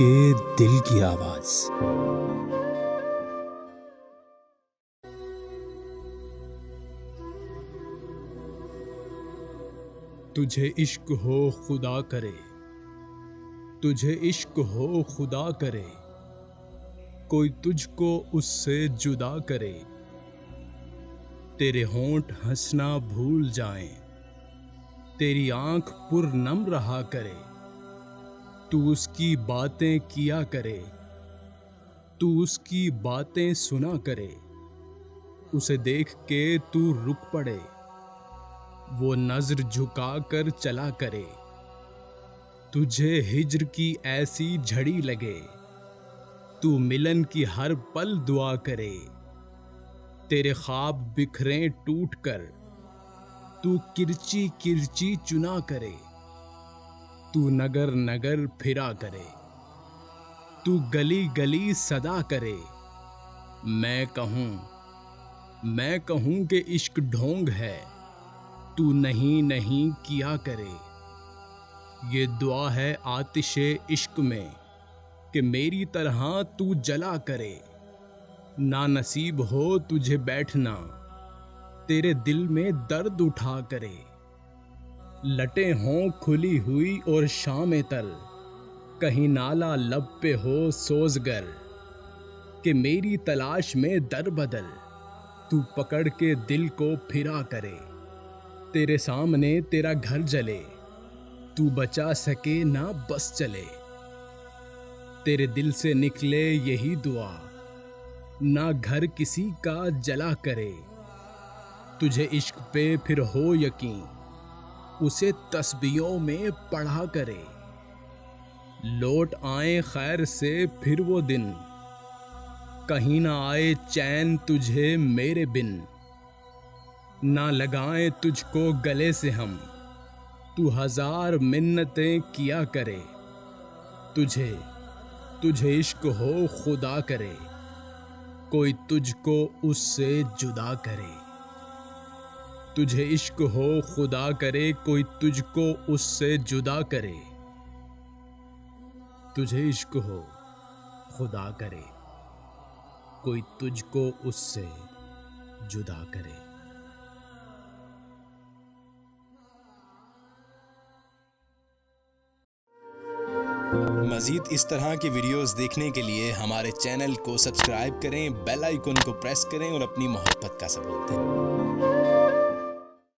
के दिल की आवाज। तुझे इश्क हो खुदा करे, तुझे इश्क हो खुदा करे, कोई तुझको उससे जुदा करे। तेरे होंठ हंसना भूल जाएं, तेरी आंख पुरनम रहा करे। तू उसकी बातें किया करे, तू उसकी बातें सुना करे। उसे देख के तू रुक पड़े, वो नजर झुका कर चला करे। तुझे हिज्र की ऐसी झड़ी लगे, तू मिलन की हर पल दुआ करे। तेरे ख्वाब बिखरें टूट कर, तू किरची किरची चुना करे। तू नगर नगर फिरा करे, तू गली गली सदा करे। मैं कहूँ कि इश्क ढोंग है, तू नहीं नहीं किया करे। ये दुआ है आतिशे इश्क में कि मेरी तरह तू जला करे। ना नसीब हो तुझे बैठना, तेरे दिल में दर्द उठा करे। लटें हों खुली हुई और शाम तर, कहीं नाला लब पे हो सोजगर। कि मेरी तलाश में दर बदल, तू पकड़ के दिल को फिरा करे। तेरे सामने तेरा घर जले, तू बचा सके ना बस चले। तेरे दिल से निकले यही दुआ, ना घर किसी का जला करे। तुझे इश्क पे फिर हो यकीन, उसे तस्बीहों में पढ़ा करे। लौट आए खैर से फिर वो दिन, कहीं ना आए चैन तुझे मेरे बिन। ना लगाएं तुझको गले से हम, तू हजार मिन्नतें किया करे। तुझे इश्क हो खुदा करे, कोई तुझको उससे जुदा करे। तुझे इश्क हो खुदा करे, कोई तुझको उससे जुदा करे। तुझे इश्क हो खुदा करे, कोई तुझको उससे जुदा करे। मज़ीद इस तरह की वीडियोस देखने के लिए हमारे चैनल को सब्सक्राइब करें, बेल आइकन को प्रेस करें और अपनी मोहब्बत का सबूत दें।